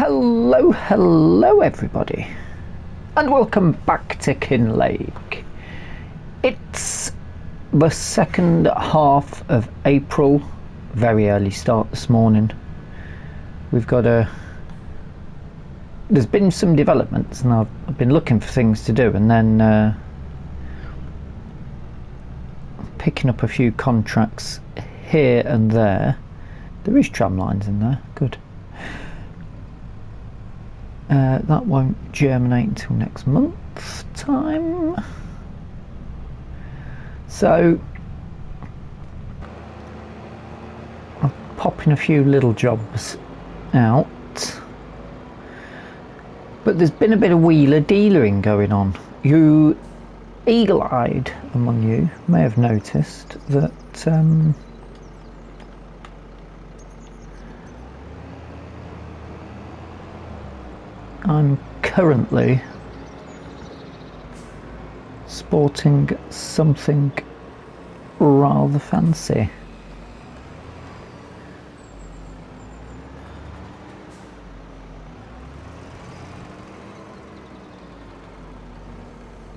Hello everybody, and welcome back to Kinlaig. It's the second half of April, very early start this morning. There's been some developments, and I've been looking for things to do, and then picking up a few contracts here and there. There is tram lines in there, good. That won't germinate until next month's time. So I'm popping a few little jobs out. But there's been a bit of wheeler-dealering going on. You eagle-eyed among you may have noticed that I'm currently sporting something rather fancy.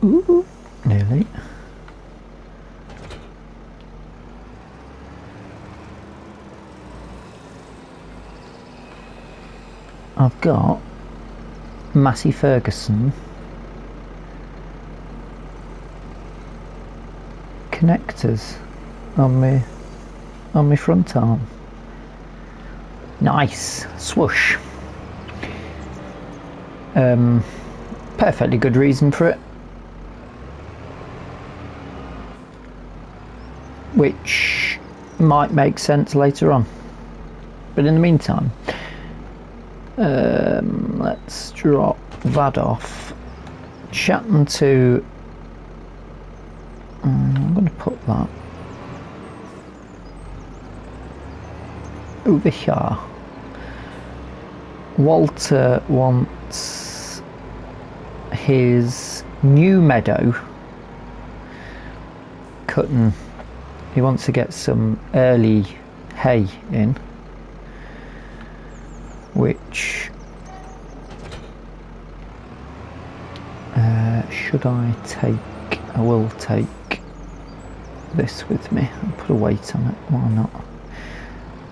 Ooh, nearly. I've got Massey Ferguson connectors on my front arm. Nice swoosh. Perfectly good reason for it, which might make sense later on, but in the meantime, let's drop that off. Chatting to I'm going to put that over here. Walter wants his new meadow cutting. He wants to get some early hay in, which should I take? I will take this with me. I'll put a weight on it, why not?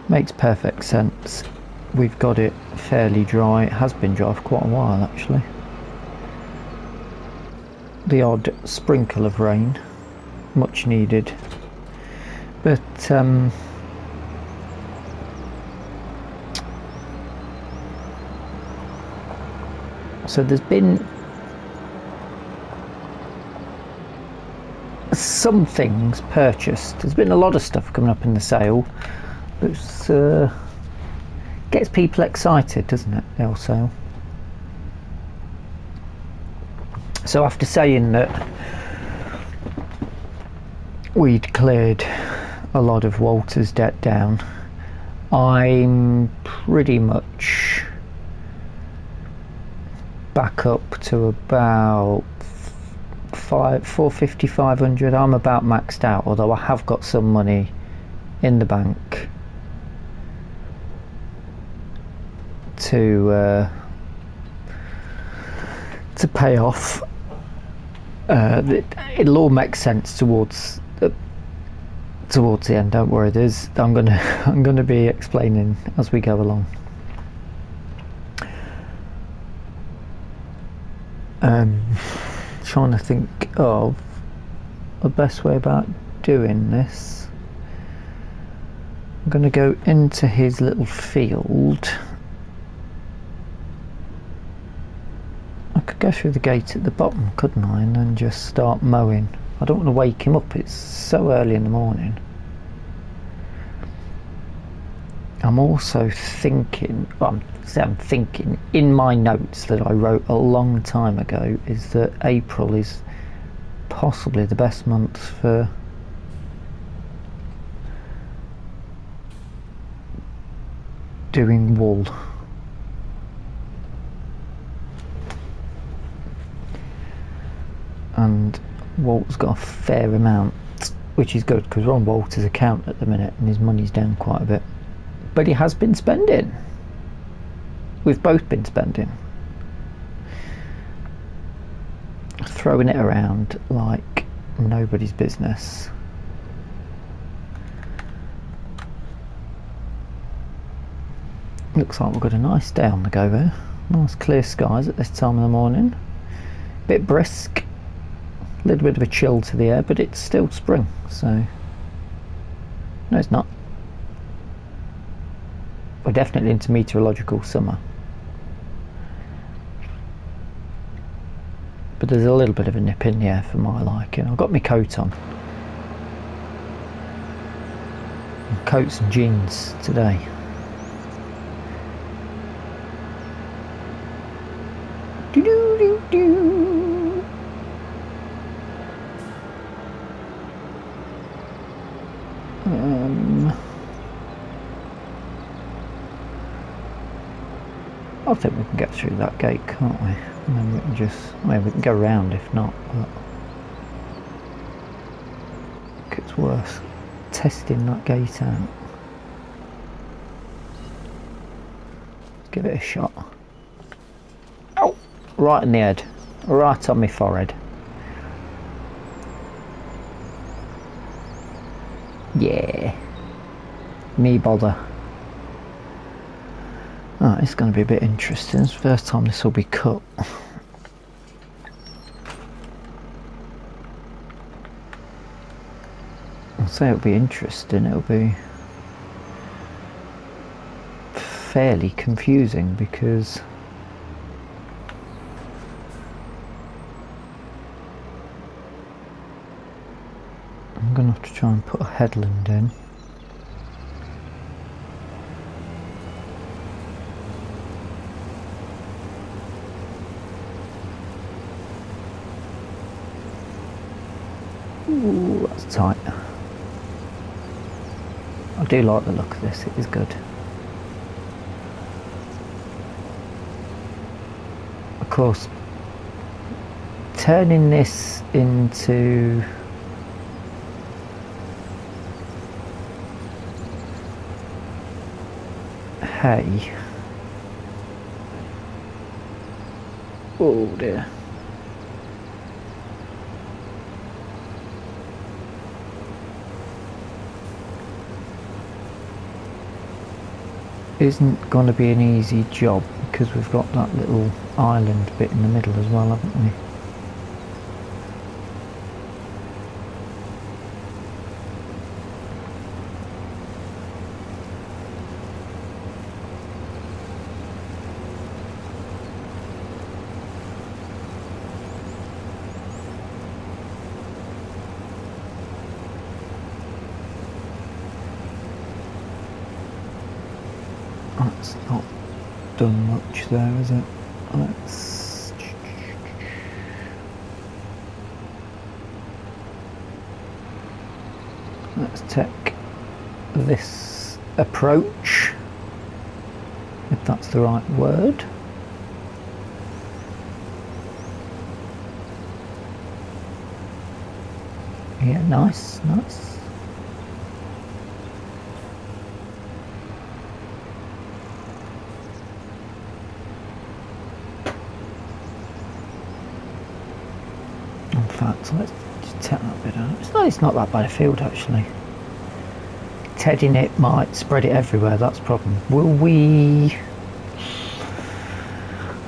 Makes perfect sense. We've got it fairly dry. It has been dry for quite a while actually. The odd sprinkle of rain, much needed, but so there's been some things purchased. There's been a lot of stuff coming up in the sale, which gets people excited, doesn't it, the old sale? So after saying that we'd cleared a lot of Walter's debt down, I'm pretty much back up to about 450, 500. I'm about maxed out, although I have got some money in the bank to pay off. It'll all make sense towards the end. Don't worry. I'm gonna be explaining as we go along. Trying to think of the best way about doing this. I'm going to go into his little field. I could go through the gate at the bottom, couldn't I, and then just start mowing. I don't want to wake him up, it's so early in the morning. I'm also thinking, I'm thinking in my notes that I wrote a long time ago, is that April is possibly the best month for doing wool. And Walt's got a fair amount, which is good because we're on Walter's account at the minute and his money's down quite a bit. But he has been spending, we've both been spending. Throwing it around like nobody's business. Looks like we've got a nice day on the go there. Nice clear skies at this time of the morning. Bit brisk. A little bit of a chill to the air, but it's still spring, so... No, it's not. We're definitely into meteorological summer. But there's a little bit of a nip in the air for my liking. I've got my coat on. Coats and jeans today. Do-do-do-do. I think we can get through that gate, can't we? And then we can just, well, we can go around if not, but I think it's worth testing that gate out. Let's give it a shot. Oh! Right in the head. Right on my forehead. Yeah. Me bother. Oh, it's going to be a bit interesting. It's the first time this will be cut. I'll say it'll be interesting. It'll be fairly confusing because I'm going to have to try and put a headland in. Ooh, that's tight. I do like the look of this, it is good. Of course, turning this into hay. Oh dear. Isn't going to be an easy job because we've got that little island bit in the middle as well, haven't we? That's not done much there, is it? Let's take this approach, if that's the right word. Yeah, nice, nice. In fact, let's just take that bit out. It's not that bad a field actually. Tedding it might spread it everywhere, that's the problem. Will we...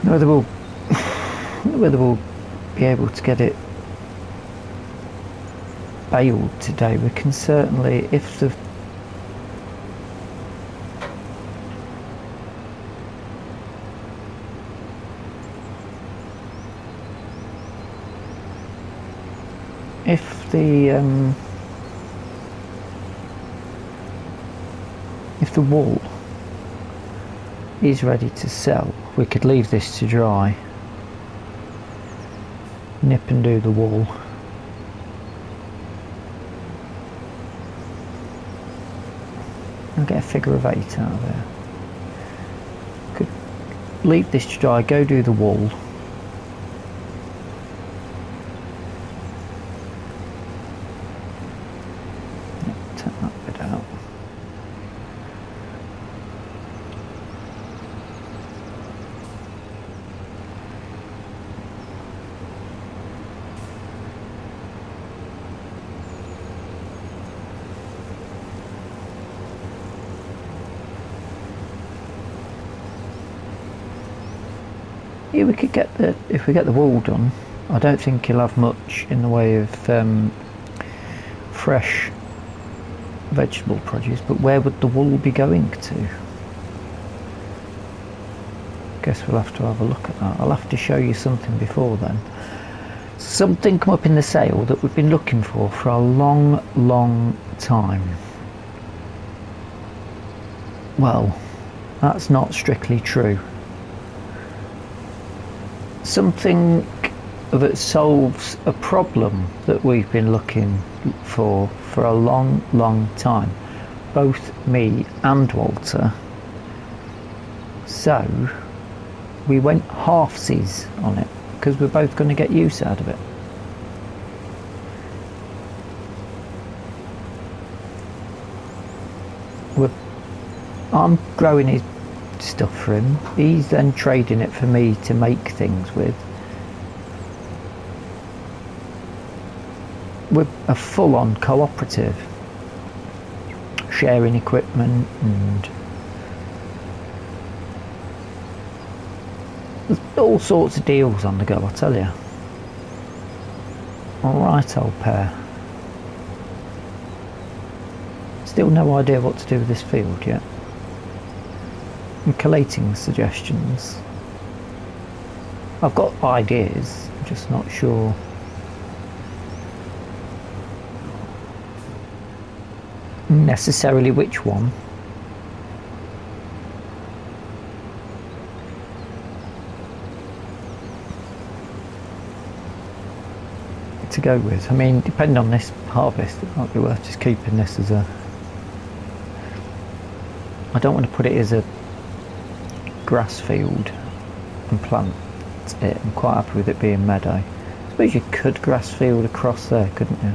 I don't know whether we'll be able to get it baled today. We can certainly, if the if the wool is ready to sell, we could leave this to dry, nip and do the wool, and get a figure of 8 out of there. Could leave this to dry, go do the wool. Take that bit out. Yeah, we could get the, if we get the wool done, I don't think he'll have much in the way of fresh vegetable produce, but where would the wool be going to? Guess we'll have to have a look at that. I'll have to show you something before then. Something come up in the sale that we've been looking for a long time. Well, that's not strictly true. Something that solves a problem that we've been looking for a long time, both me and Walter. So we went halfsies on it because we're both going to get use out of it. I'm growing his stuff for him, he's then trading it for me to make things with. We're a full-on cooperative, sharing equipment, and there's all sorts of deals on the go, I tell you. Alright, old pair. Still no idea what to do with this field yet. I'm collating suggestions. I've got ideas, I'm just not sure. Necessarily which one. To go with. I mean, depending on this harvest, it might be worth just keeping this as a... I don't want to put it as a grass field and plant it. I'm quite happy with it being meadow. I suppose you could grass field across there, couldn't you?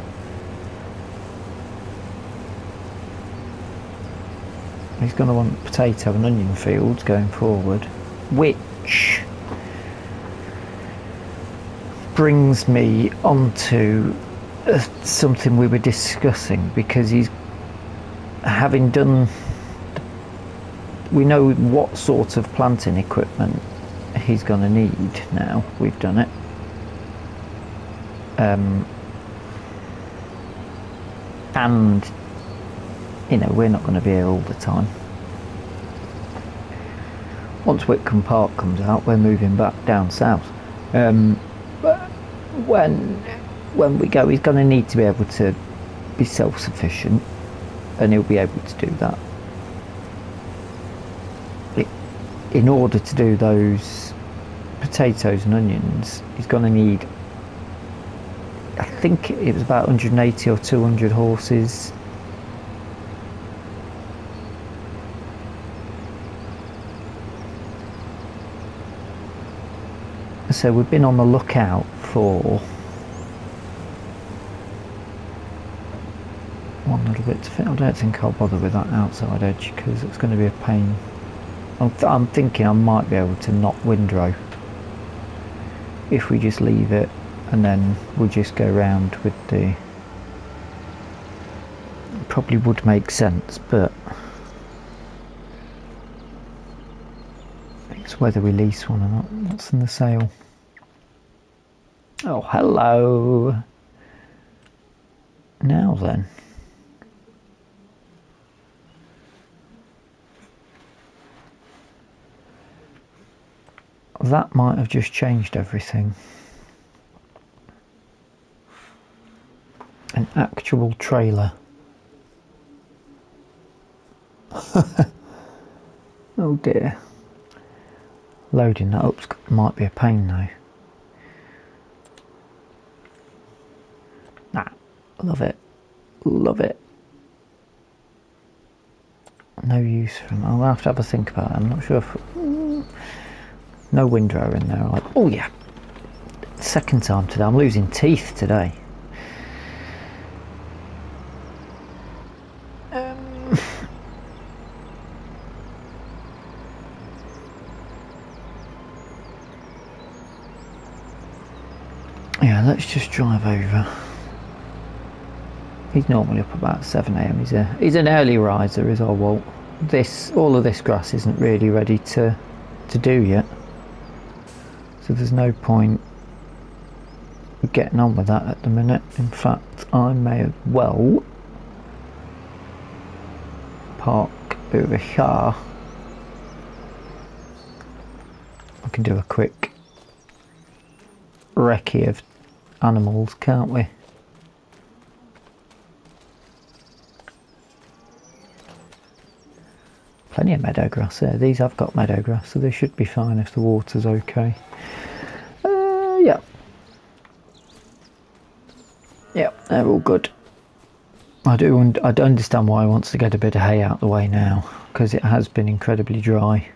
He's going to want potato and onion fields going forward, which brings me onto something we were discussing, because he's having done, we know what sort of planting equipment he's going to need now. We've done it. And you know, we're not going to be here all the time. Once Whitcomb Park comes out, we're moving back down south. But when we go, he's going to need to be able to be self-sufficient, and he'll be able to do that. In order to do those potatoes and onions, he's going to need, I think it was about 180 or 200 horses. So we've been on the lookout for one little bit to fit. I don't think I'll bother with that outside edge because it's going to be a pain. I'm thinking I might be able to knock windrow if we just leave it, and then we'll just go round with the... Probably would make sense, but it's whether we lease one or not. What's in the sale? Oh, hello. Now then. That might have just changed everything. An actual trailer. Oh dear. Loading that up might be a pain though. Nah, love it. Love it. No use for them. I'll have to have a think about it. I'm not sure if... No windrow in there. Oh yeah. Second time today. I'm losing teeth today. Yeah, let's just drive over. He's normally up about 7 AM. He's an early riser, is our Walt. All of this grass isn't really ready to do yet. So there's no point getting on with that at the minute. In fact, I may as well park over here. I can do a quick recce of animals, can't we? Plenty of meadow grass there. These have got meadow grass, so they should be fine if the water's okay. Yeah. Yeah, they're all good. I don't understand why he wants to get a bit of hay out the way now, because it has been incredibly dry.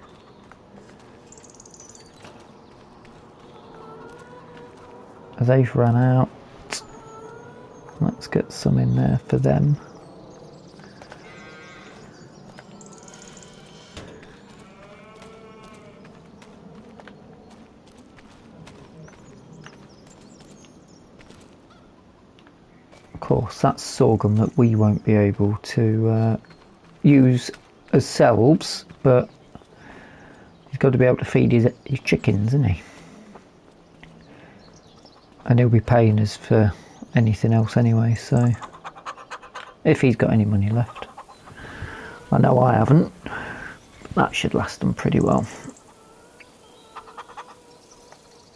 They've run out. Let's get some in there for them. Of course, that's sorghum that we won't be able to use ourselves, but he's got to be able to feed his chickens, isn't he? And he'll be paying us for anything else anyway, so if he's got any money left. I know I haven't. That should last them pretty well.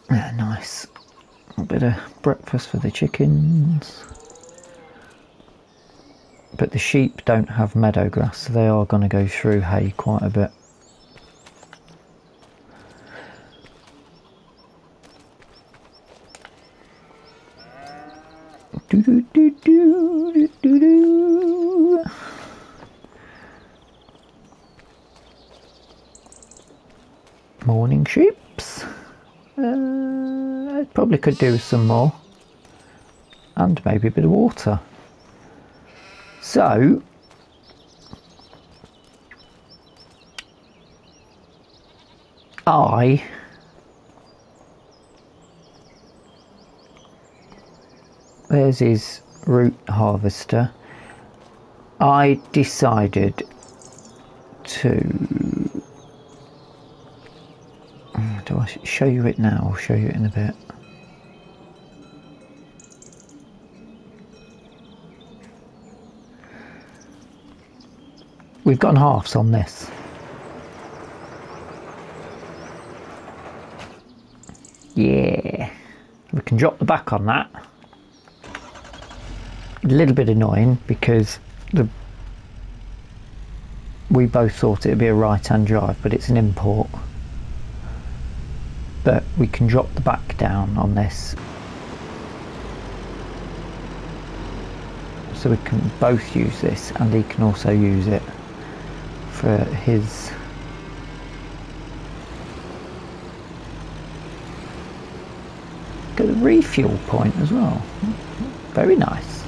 Yeah, nice. A bit of breakfast for the chickens. But the sheep don't have meadow grass, so they are going to go through hay quite a bit. Morning sheeps. I probably could do with some more, and maybe a bit of water. So there's his root harvester. I decided to, do I show you it now? I'll show you it in a bit. We've gotten halves on this. Yeah, we can drop the back on that. A little bit annoying because we both thought it would be a right-hand drive, but it's an import. But we can drop the back down on this, so we can both use this, and he can also use it for his got a refuel point as well. Very nice.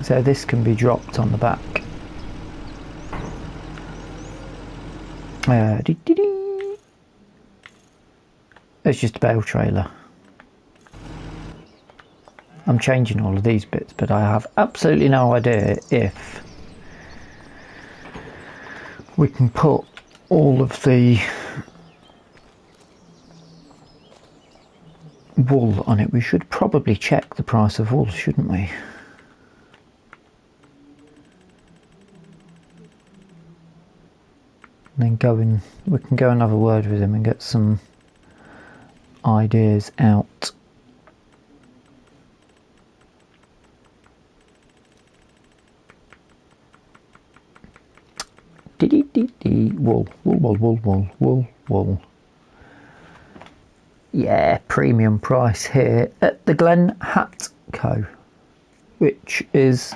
So this can be dropped on the back. It's just a bale trailer. I'm changing all of these bits, but I have absolutely no idea if we can put all of the wool on it. We should probably check the price of wool, shouldn't we? And then we can go and have a word with him and get some ideas out. Wool, wool. Yeah, premium price here at the Glen Hat Co, which is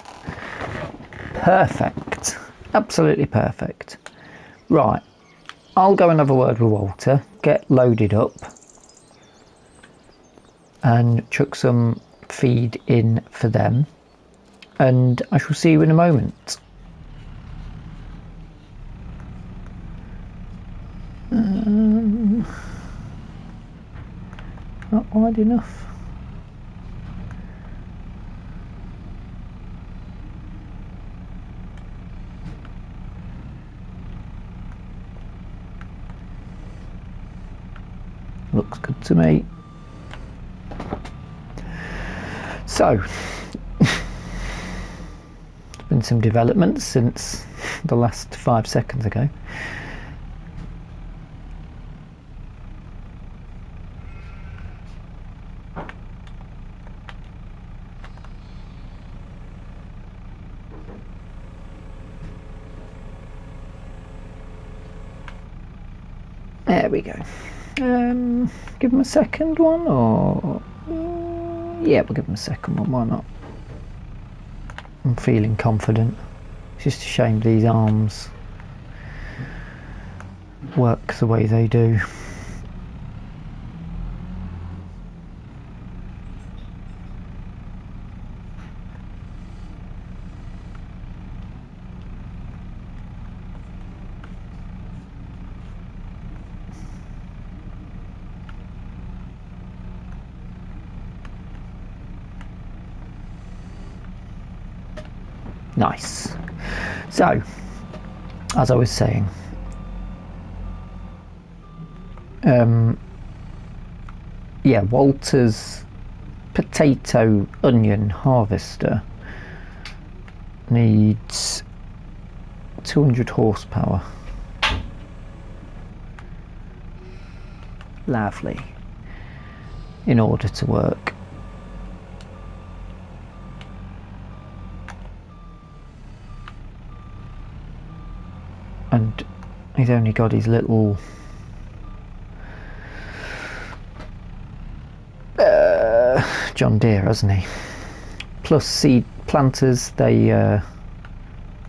perfect, absolutely perfect. Right, I'll go and have a word with Walter, get loaded up and chuck some feed in for them, and I shall see you in a moment. Not wide enough. Looks good to me. So, there's been some developments since the last 5 seconds ago. There we go. Give him a second one, or yeah, we'll give him a second one. Why not? I'm feeling confident. It's just a shame these arms work the way they do. Nice. So, as I was saying, yeah, Walter's potato onion harvester needs 200 horsepower. Lovely. In order to work. And he's only got his little John Deere, hasn't he? Plus seed planters, they're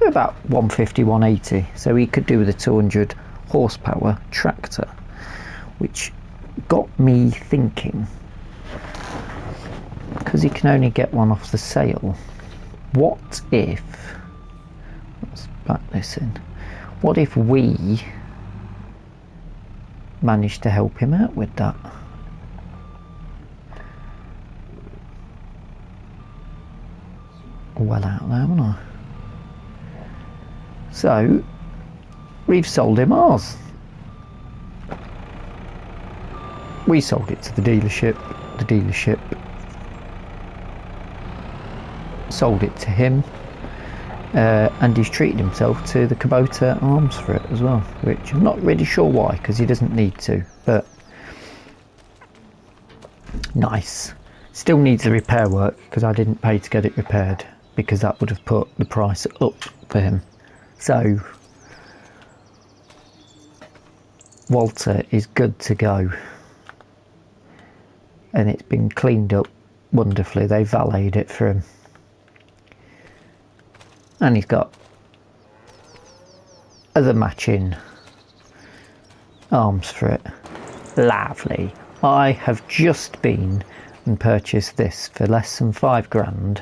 about 150, 180, so he could do with a 200 horsepower tractor, which got me thinking, because he can only get one off the sale. What if, let's back this in, what if we managed to help him out with that? Well out there, haven't I? So, we've sold him ours. We sold it to the dealership sold it to him. And he's treated himself to the Kubota arms for it as well, which I'm not really sure why, because he doesn't need to, but nice. Still needs the repair work, because I didn't pay to get it repaired, because that would have put the price up for him. So Walter is good to go, and it's been cleaned up wonderfully. They valeted it for him. And he's got other matching arms for it. Lovely. I have just been and purchased this for less than £5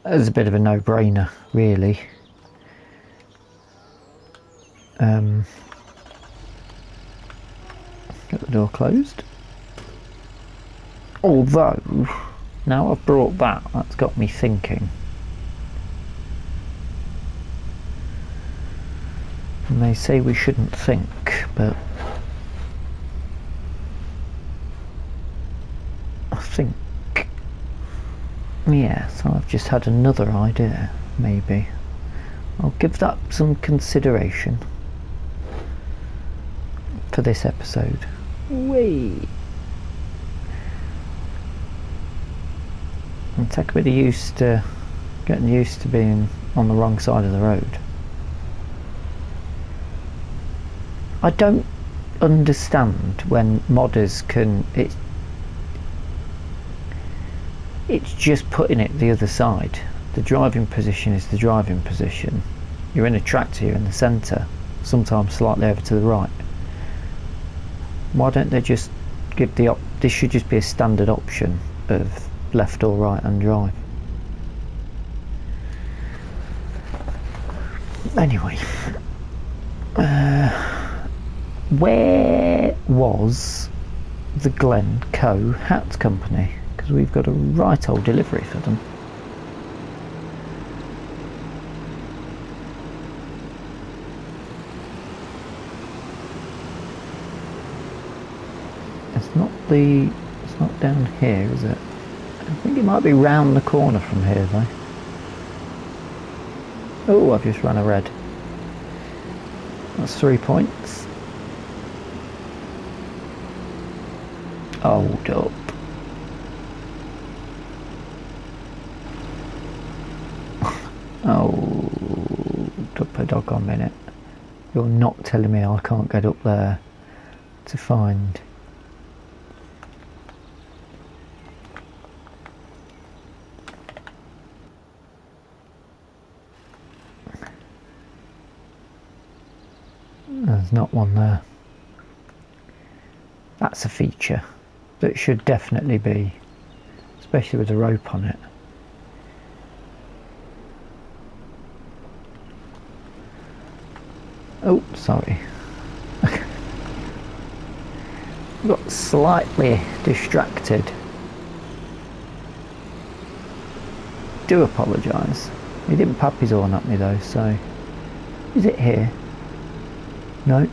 It's a bit of a no-brainer, really. Get the door closed. Although, now I've brought that, that's got me thinking. And they say we shouldn't think, but I think, yeah, so I've just had another idea, maybe. I'll give that some consideration for this episode. Wait. I'll take a bit of getting used to being on the wrong side of the road. I don't understand when modders can, it's just putting it the other side. The driving position is the driving position. You're in a tractor, you're in the centre, sometimes slightly over to the right. Why don't they just give this should just be a standard option of left or right hand drive. Anyway, where was the Glencoe Hat Company? Because we've got a right old delivery for them. It's not down here, is it? I think it might be round the corner from here though. Oh, I've just run a red. That's 3 points. Hold up. Oh, up a doggone minute. You're not telling me I can't get up there to find. There's not one there. That's a feature that should definitely be, especially with a rope on it. Oh, sorry. Got slightly distracted. Do apologise. He didn't pop his horn at me though, so... Is it here? No.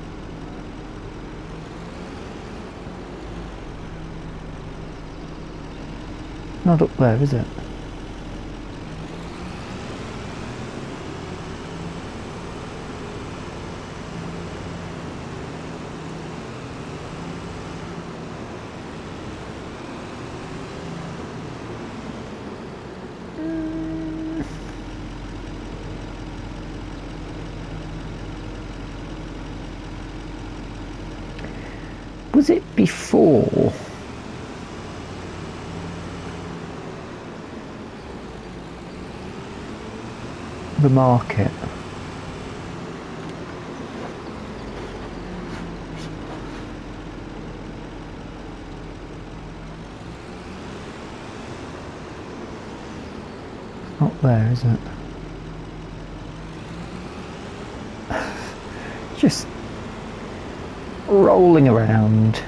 Not up there, is it? Was it before? The market? It's not there, is it? Just rolling around.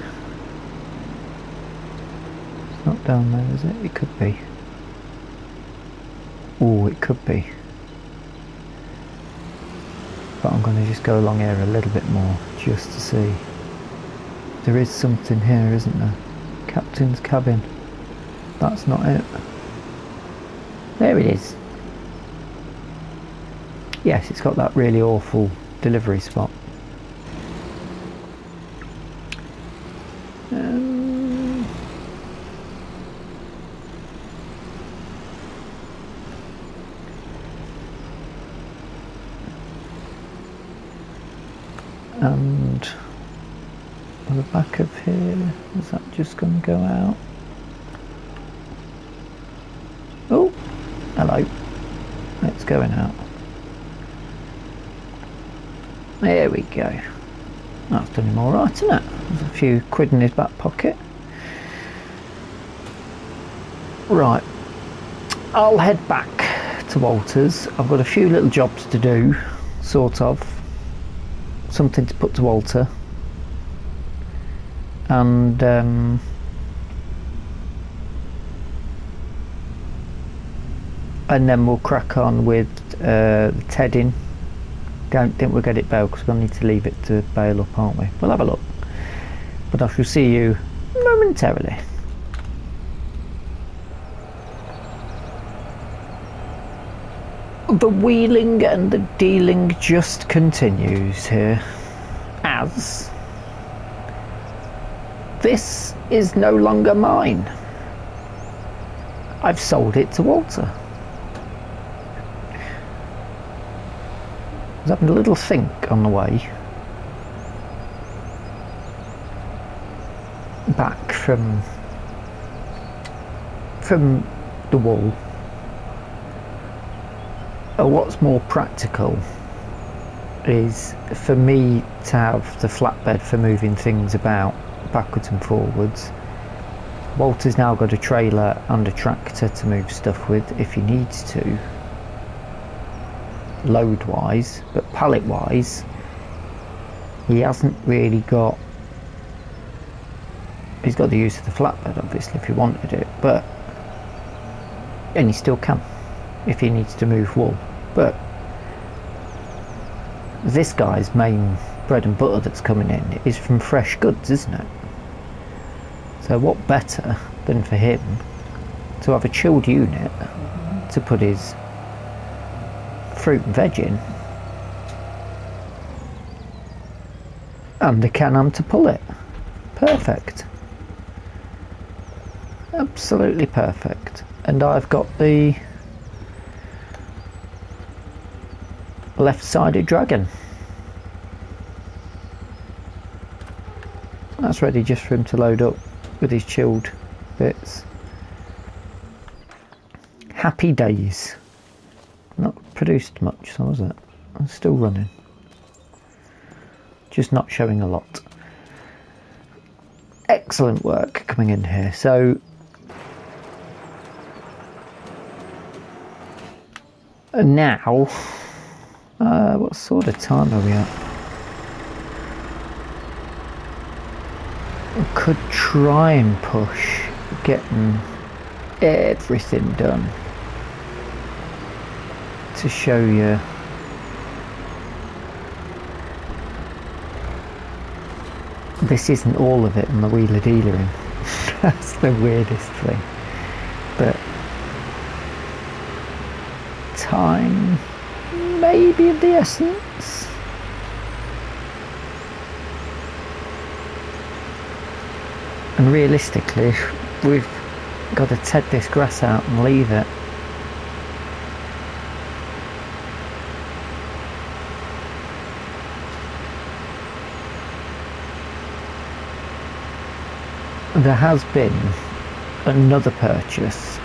It's not down there, is it? It could be. Oh, it could be. But I'm going to just go along here a little bit more just to see. There is something here, isn't there? Captain's cabin. That's not it. There it is. Yes, it's got that really awful delivery spot. And on the back of here, is that just going to go out? Oh, hello. It's going out. There we go. That's done him all right, isn't it? There's a few quid in his back pocket. Right, I'll head back to Walter's. I've got a few little jobs to do, sort of. Something to put to Walter. And then we'll crack on with the tedding. Don't think we'll get it bailed because we're going to need to leave it to bail up, aren't we? We'll have a look. But I shall see you momentarily. The wheeling and the dealing just continues here, as this is no longer mine. I've sold it to Walter. I was having a little think on the way back from the wall. What's more practical is for me to have the flatbed for moving things about backwards and forwards. Walter's now got a trailer and a tractor to move stuff with if he needs to, load wise, but pallet wise he hasn't really got. He's got the use of the flatbed obviously if he wanted it, but and he still can if he needs to move wool. But this guy's main bread and butter that's coming in is from fresh goods, isn't it? So what better than for him to have a chilled unit to put his fruit and veg in, and the Can-Am to pull it. Perfect. Absolutely perfect. And I've got the left-sided dragon. That's ready just for him to load up with his chilled bits. Happy days. Not produced much, so was it? I'm still running. Just not showing a lot. Excellent work coming in here. So now, what sort of time are we at? I could try and push getting everything done to show you this isn't all of it on the wheeler dealering. That's the weirdest thing. But time may be of the essence. And realistically, we've got to ted this grass out and leave it. There has been another purchase,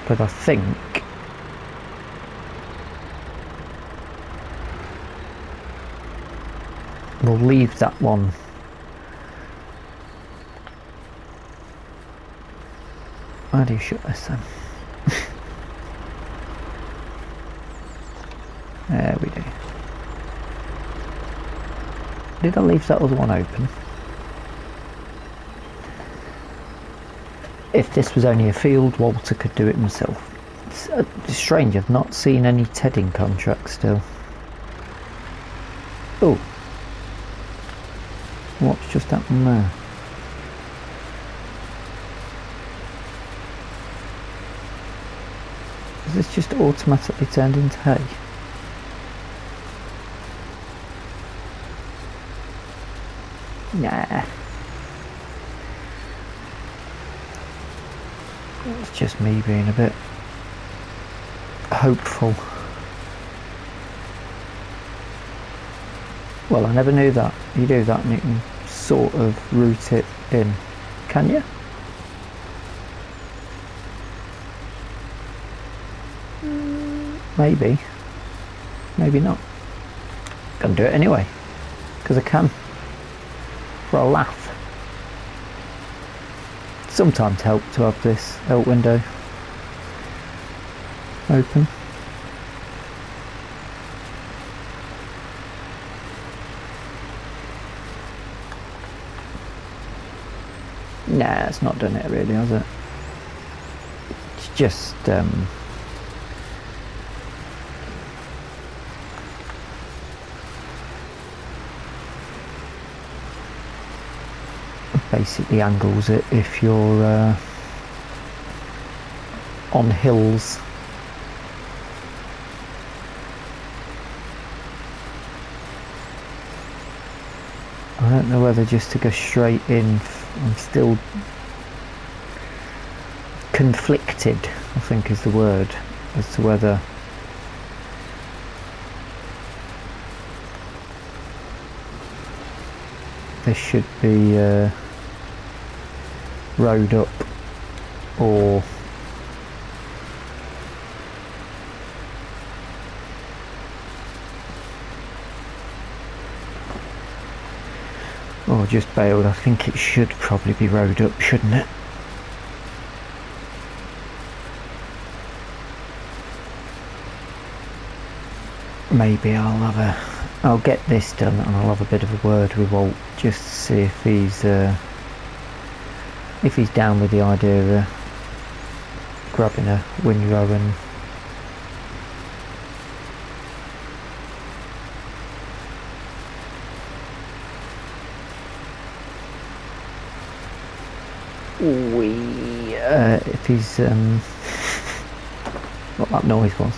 but I think we'll leave that one. How do you shut this then? There we do. Did I leave that other one open? If this was only a field, Walter could do it himself. It's strange, I've not seen any tedding contracts still. Oh, what's just happened there? Is this just automatically turned into hay? Nah. It's just me being a bit hopeful. Well, I never knew that. You do that and you can sort of route it in. Can you? Maybe. Maybe not. Gonna do it anyway. Because I can. For a laugh. Sometimes help to have this help window open. Nah, it's not done it really, has it? It's just basically angles it if you're on hills. I don't know whether just to go straight in. I'm still conflicted, I think is the word, as to whether this should be rowed up or just bailed. I think it should probably be rowed up, shouldn't it? Maybe I'll get this done and I'll have a bit of a word with Walt just to see if he's down with the idea of grabbing a windrow and if he's what that noise was.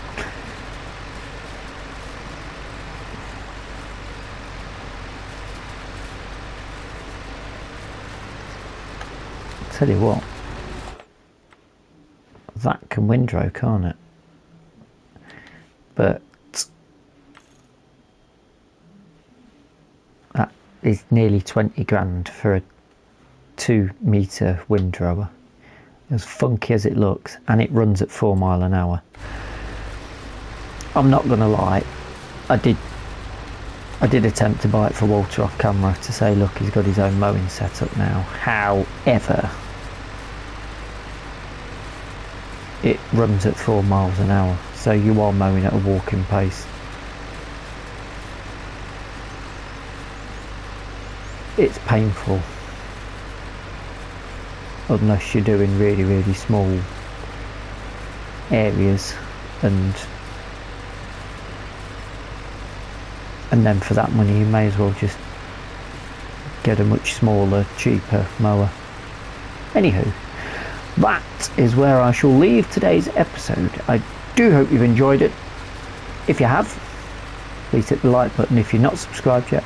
Tell you what, that can windrow, can't it? But that is nearly 20 grand for a 2-metre windrower. As funky as it looks, and it runs at 4 miles an hour. I'm not gonna lie, I did attempt to buy it for Walter off camera to say, look, he's got his own mowing setup now. However, it runs at 4 miles an hour, so you are mowing at a walking pace. It's painful unless you're doing really, really small areas, and then for that money you may as well just get a much smaller, cheaper mower. Anywho, that is where I shall leave today's episode. I do hope you've enjoyed it. If you have, please hit the like button. If you're not subscribed yet,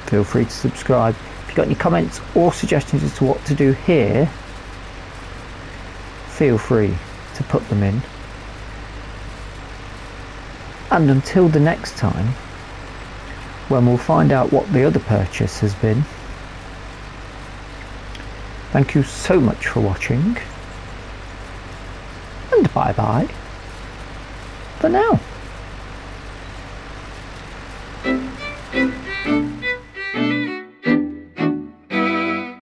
feel free to subscribe. If you've got any comments or suggestions as to what to do here, feel free to put them in. And until the next time, when we'll find out what the other purchase has been, thank you so much for watching, and bye bye for now.